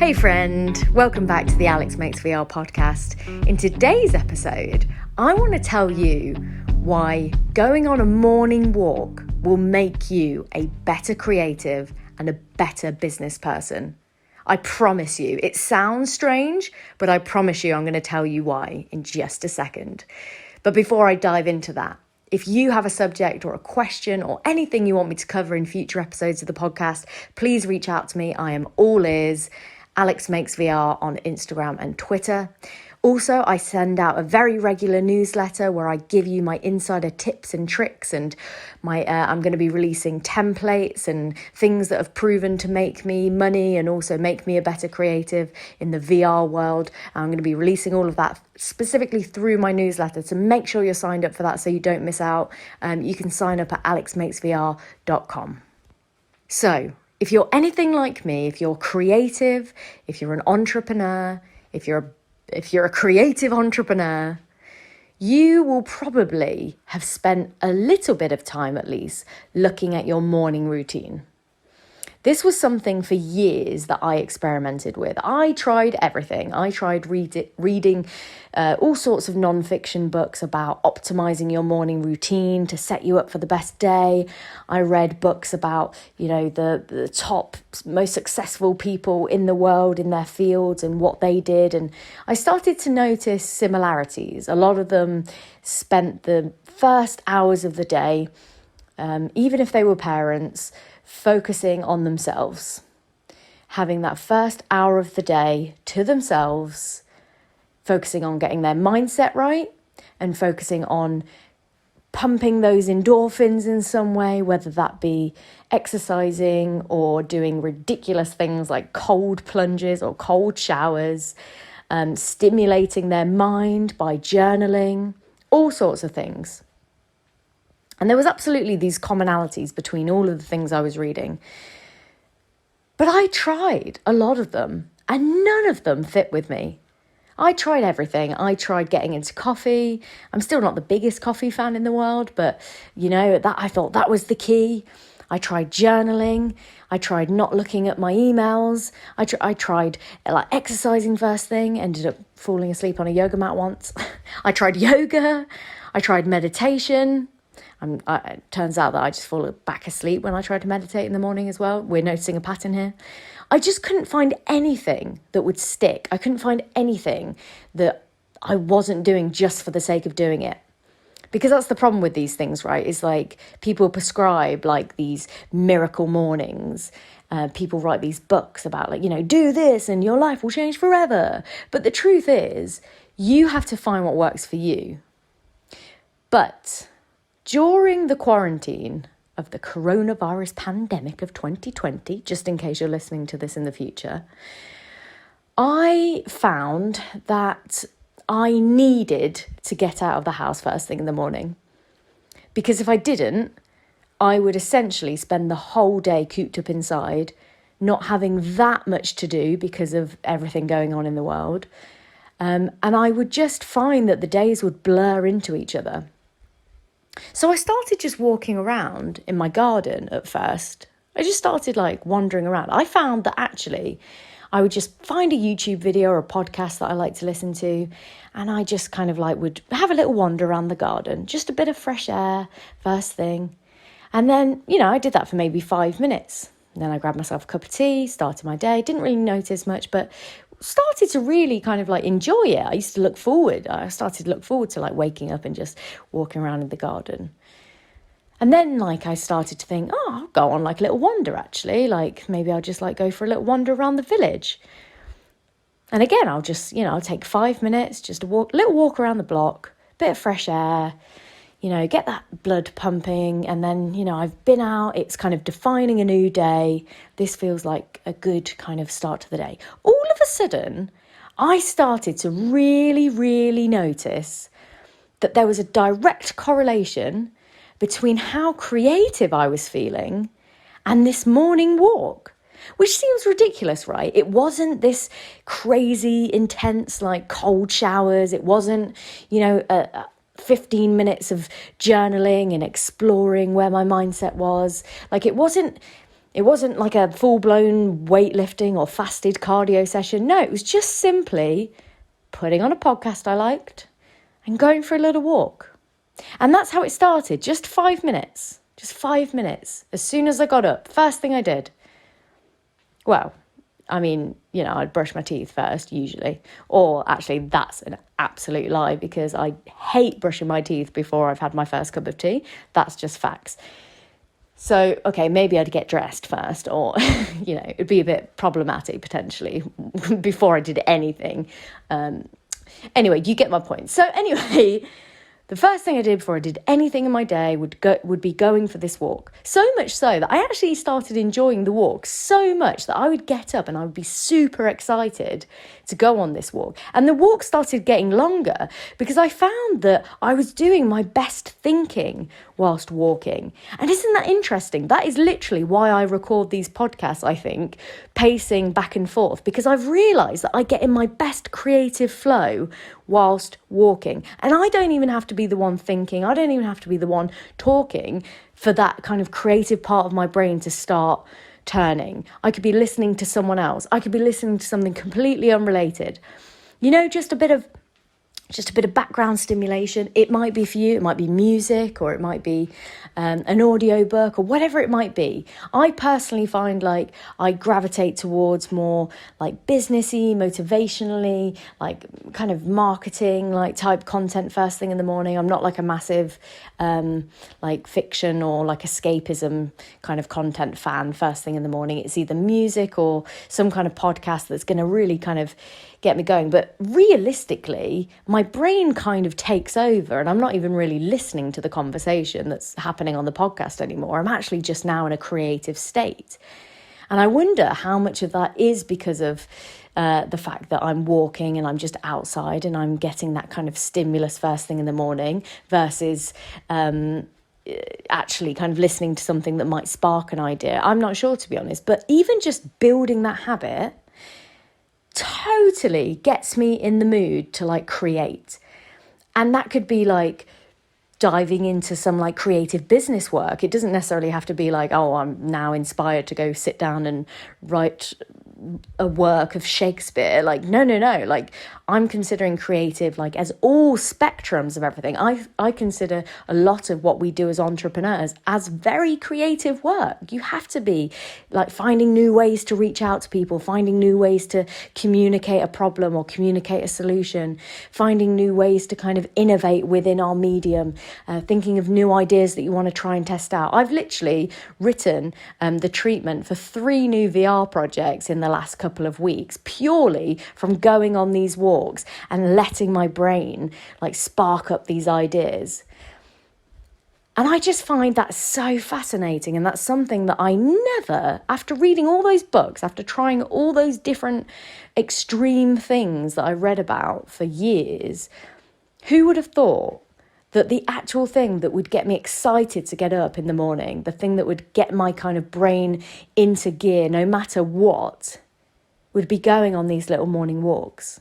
Hey friend, welcome back to the Alex Makes VR podcast. In today's episode, I want to tell you why going on a morning walk will make you a better creative and a better business person. I promise you, it sounds strange, but I promise you I'm going to tell you why in just a second. But before I dive into that, if you have a subject or a question or anything you want me to cover in future episodes of the podcast, please reach out to me. I am all ears. Alex Makes VR on Instagram and Twitter. Also, I send out a very regular newsletter where I give you my insider tips and tricks, and I'm going to be releasing templates and things that have proven to make me money and also make me a better creative in the VR world. I'm going to be releasing all of that specifically through my newsletter, so make sure you're signed up for that so you don't miss out. You can sign up at alexmakesvr.com. So, if you're anything like me, if you're creative, if you're an entrepreneur, if you're a creative entrepreneur, you will probably have spent a little bit of time at least looking at your morning routine. This was something for years that I experimented with. I tried everything. I tried reading all sorts of non-fiction books about optimizing your morning routine to set you up for the best day. I read books about, the top, most successful people in the world in their fields and what they did. And I started to notice similarities. A lot of them spent the first hours of the day, even if they were parents, focusing on themselves, having that first hour of the day to themselves, focusing on getting their mindset right and focusing on pumping those endorphins in some way, whether that be exercising or doing ridiculous things like cold plunges or cold showers, stimulating their mind by journaling, all sorts of things. And there was absolutely these commonalities between all of the things I was reading. But I tried a lot of them and none of them fit with me. I tried everything. I tried getting into coffee. I'm still not the biggest coffee fan in the world, but that I thought that was the key. I tried journaling. I tried not looking at my emails. I tried exercising first thing, ended up falling asleep on a yoga mat once. I tried yoga. I tried meditation. It turns out that I just fall back asleep when I try to meditate in the morning as well. We're noticing a pattern here. I just couldn't find anything that would stick. I couldn't find anything that I wasn't doing just for the sake of doing it. Because that's the problem with these things, right? It's like people prescribe these miracle mornings. People write these books about do this and your life will change forever. But the truth is, you have to find what works for you. But during the quarantine of the coronavirus pandemic of 2020, just in case you're listening to this in the future, I found that I needed to get out of the house first thing in the morning. Because if I didn't, I would essentially spend the whole day cooped up inside, not having that much to do because of everything going on in the world. And I would just find that the days would blur into each other. So I started just walking around in my garden at first. I just started wandering around. I found that actually I would just find a YouTube video or a podcast that I like to listen to, and I just kind of would have a little wander around the garden, just a bit of fresh air first thing. And then, I did that for maybe 5 minutes. And then I grabbed myself a cup of tea, started my day, didn't really notice much, but started to really kind of enjoy it. I started to look forward to waking up and just walking around in the garden. And then I started to think, I'll go on a little wander actually. Maybe I'll just go for a little wander around the village. And again, I'll just, I'll take 5 minutes, just a little walk around the block, bit of fresh air, get that blood pumping. And then, I've been out, it's kind of defining a new day. This feels like a good kind of start to the day. All of a sudden, I started to really, really notice that there was a direct correlation between how creative I was feeling and this morning walk, which seems ridiculous, right? It wasn't this crazy, intense, cold showers. It wasn't, 15 minutes of journaling and exploring where my mindset was. It wasn't It wasn't like a full-blown weightlifting or fasted cardio session. No, it was just simply putting on a podcast I liked and going for a little walk. And that's how it started, just 5 minutes. Just 5 minutes. As soon as I got up, first thing I did. Well, I mean, I'd brush my teeth first, usually. Or actually, that's an absolute lie because I hate brushing my teeth before I've had my first cup of tea. That's just facts. So, okay, maybe I'd get dressed first or, it'd be a bit problematic potentially before I did anything. Anyway, you get my point. So anyway, the first thing I did before I did anything in my day would be going for this walk. So much so that I actually started enjoying the walk so much that I would get up and I would be super excited to go on this walk. And the walk started getting longer because I found that I was doing my best thinking whilst walking. And isn't that interesting? That is literally why I record these podcasts, I think, pacing back and forth, because I've realised that I get in my best creative flow whilst walking. And I don't even have to be the one thinking. I don't even have to be the one talking for that kind of creative part of my brain to start turning. I could be listening to someone else. I could be listening to something completely unrelated. Just a bit of background stimulation. It might be for you, it might be music, or it might be an audio book, or whatever it might be. I personally find like I gravitate towards more like businessy, motivationally, like kind of marketing, like type content first thing in the morning. I'm not like a massive like fiction or like escapism kind of content fan first thing in the morning. It's either music or some kind of podcast that's going to really kind of get me going. But realistically, my brain kind of takes over and I'm not even really listening to the conversation that's happening on the podcast anymore. I'm actually just now in a creative state. And I wonder how much of that is because of the fact that I'm walking and I'm just outside and I'm getting that kind of stimulus first thing in the morning versus actually kind of listening to something that might spark an idea. I'm not sure, to be honest. But even just building that habit totally gets me in the mood to like create. And that could be like diving into some like creative business work. It doesn't necessarily have to be like, oh, I'm now inspired to go sit down and write a work of Shakespeare. Like, no. Like, I'm considering creative like as all spectrums of everything. I consider a lot of what we do as entrepreneurs as very creative work. You have to be like finding new ways to reach out to people, finding new ways to communicate a problem or communicate a solution, finding new ways to kind of innovate within our medium, thinking of new ideas that you want to try and test out. I've literally written the treatment for 3 new VR projects in the last couple of weeks, purely from going on these walks and letting my brain like spark up these ideas. And I just find that so fascinating. And that's something that I never, after reading all those books, after trying all those different extreme things that I read about for years, who would have thought that the actual thing that would get me excited to get up in the morning, the thing that would get my kind of brain into gear no matter what, would be going on these little morning walks.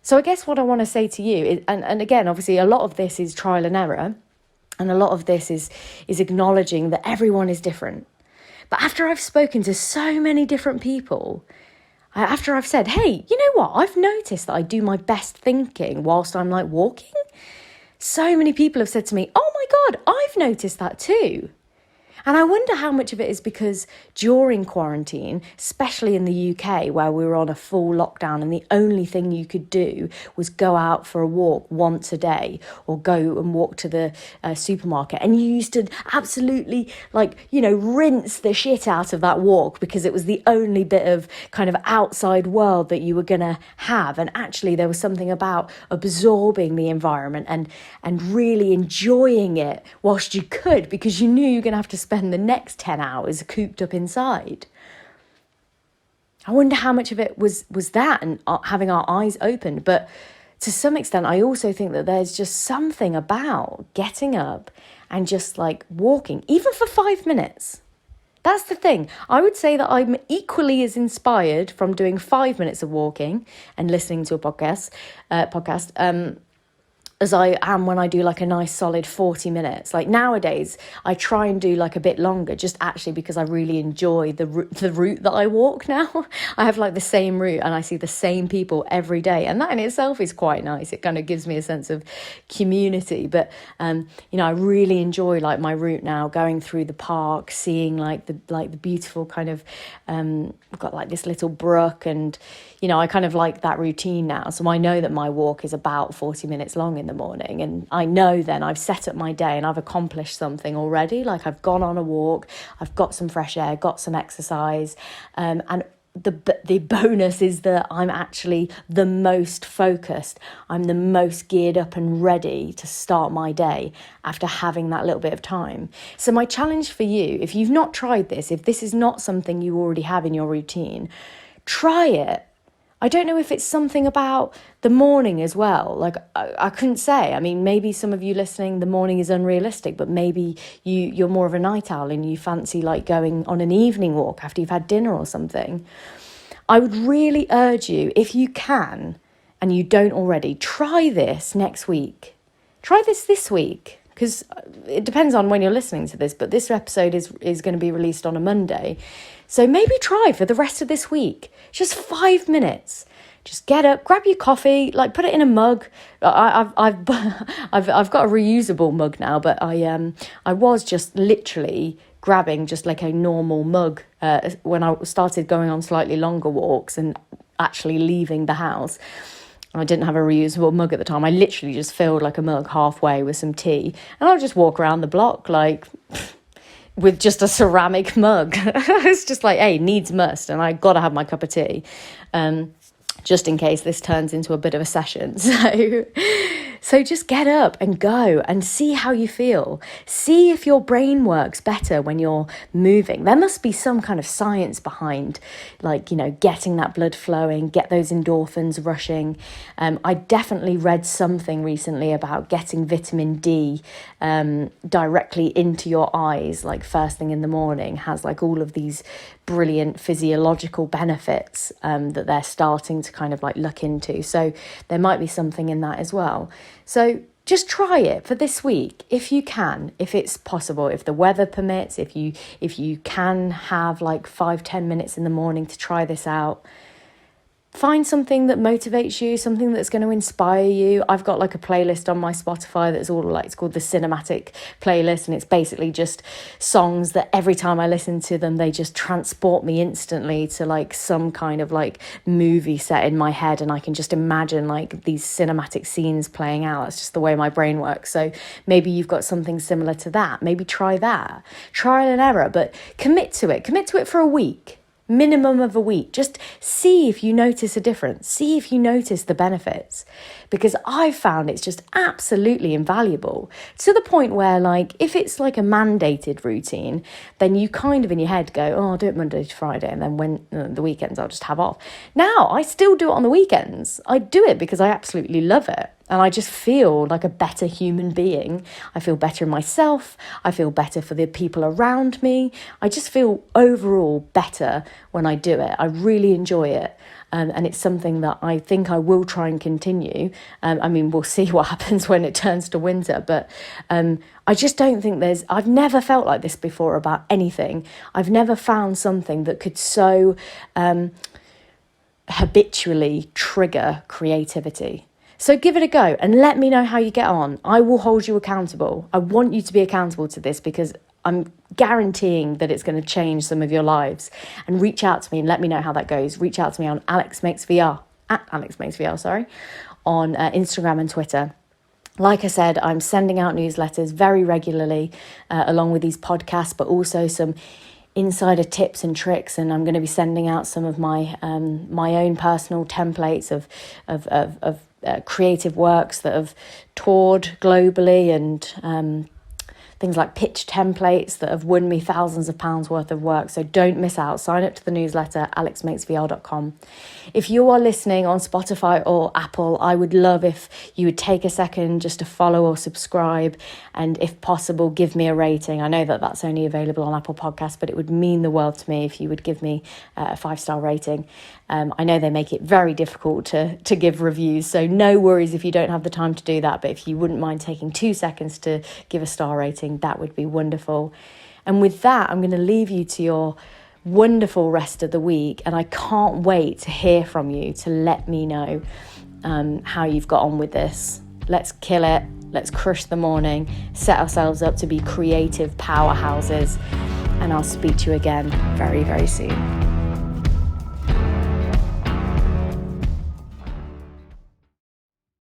So I guess what I want to say to you is, and again, obviously a lot of this is trial and error, and a lot of this is acknowledging that everyone is different. But after I've spoken to so many different people, after I've said, hey, you know what, I've noticed that I do my best thinking whilst I'm like walking. So many people have said to me, oh my God, I've noticed that too. And I wonder how much of it is because during quarantine, especially in the UK where we were on a full lockdown and the only thing you could do was go out for a walk once a day or go and walk to the supermarket. And you used to absolutely rinse the shit out of that walk because it was the only bit of kind of outside world that you were going to have. And actually there was something about absorbing the environment and really enjoying it whilst you could, because you knew you were going to have to spend the next 10 hours cooped up inside. I wonder how much of it was that and having our eyes opened. But to some extent, I also think that there's just something about getting up and just like walking, even for 5 minutes. That's the thing. I would say that I'm equally as inspired from doing 5 minutes of walking and listening to a podcast as I am when I do like a nice solid 40 minutes. Like nowadays, I try and do like a bit longer, just actually because I really enjoy the route that I walk now. I have like the same route and I see the same people every day. And that in itself is quite nice. It kind of gives me a sense of community. But, I really enjoy like my route now, going through the park, seeing like the beautiful kind of, we've got like this little brook, and, I kind of like that routine now. So I know that my walk is about 40 minutes long in the morning, and I know then I've set up my day and I've accomplished something already. Like I've gone on a walk, I've got some fresh air, got some exercise, and the bonus is that I'm actually the most focused. I'm the most geared up and ready to start my day after having that little bit of time. So my challenge for you, if you've not tried this, if this is not something you already have in your routine, try it. I don't know if it's something about the morning as well. Like, I couldn't say. I mean, maybe some of you listening, the morning is unrealistic, but maybe you're more of a night owl and you fancy like going on an evening walk after you've had dinner or something. I would really urge you, if you can, and you don't already, try this next week. Try this week, because it depends on when you're listening to this, but this episode is going to be released on a Monday. So maybe try for the rest of this week, just 5 minutes. Just get up, grab your coffee, like put it in a mug. I've got a reusable mug now, but I was just literally grabbing just like a normal mug when I started going on slightly longer walks and actually leaving the house. I didn't have a reusable mug at the time. I literally just filled like a mug halfway with some tea, and I'll just walk around the block like with just a ceramic mug. It's just like, hey, needs must, and I got to have my cup of tea, just in case this turns into a bit of a session. So just get up and go and see how you feel. See if your brain works better when you're moving. There must be some kind of science behind, like, getting that blood flowing, get those endorphins rushing. I definitely read something recently about getting vitamin D directly into your eyes, like first thing in the morning, has like all of these brilliant physiological benefits that they're starting to kind of like look into. So there might be something in that as well. So just try it for this week if you can, if it's possible, if the weather permits, if you can have like 5-10 minutes in the morning to try this out. Find something that motivates you, something that's going to inspire you. I've got like a playlist on my Spotify that's all like, it's called the Cinematic Playlist, and it's basically just songs that every time I listen to them, they just transport me instantly to like some kind of like movie set in my head, and I can just imagine like these cinematic scenes playing out. That's just the way my brain works. So maybe you've got something similar to that. Maybe try that. Trial and error, but commit to it for a week. Minimum of a week. Just see if you notice a difference. See if you notice the benefits. Because I've found it's just absolutely invaluable, to the point where, like, if it's like a mandated routine, then you kind of in your head go, oh, I'll do it Monday to Friday, and then when the weekends I'll just have off. Now I still do it on the weekends. I do it because I absolutely love it. And I just feel like a better human being. I feel better in myself. I feel better for the people around me. I just feel overall better when I do it. I really enjoy it. And it's something that I think I will try and continue. We'll see what happens when it turns to winter. But I just don't think I've never felt like this before about anything. I've never found something that could so habitually trigger creativity. So give it a go and let me know how you get on. I will hold you accountable. I want you to be accountable to this because I'm guaranteeing that it's going to change some of your lives. And reach out to me and let me know how that goes. Reach out to me on at AlexMakesVR, on Instagram and Twitter. Like I said, I'm sending out newsletters very regularly along with these podcasts, but also some insider tips and tricks, and I'm going to be sending out some of my my own personal templates of creative works that have toured globally and things like pitch templates that have won me thousands of pounds worth of work. So don't miss out. Sign up to the newsletter, alexmakesvr.com. If you are listening on Spotify or Apple, I would love if you would take a second just to follow or subscribe, and if possible, give me a rating. I know that that's only available on Apple Podcasts, but it would mean the world to me if you would give me a 5-star rating. I know they make it very difficult to give reviews, so no worries if you don't have the time to do that, but if you wouldn't mind taking 2 seconds to give a star rating, that would be wonderful. And with that, I'm going to leave you to your wonderful rest of the week, and I can't wait to hear from you, to let me know how you've got on with this. Let's kill it. Let's crush the morning, set ourselves up to be creative powerhouses, and I'll speak to you again very, very soon.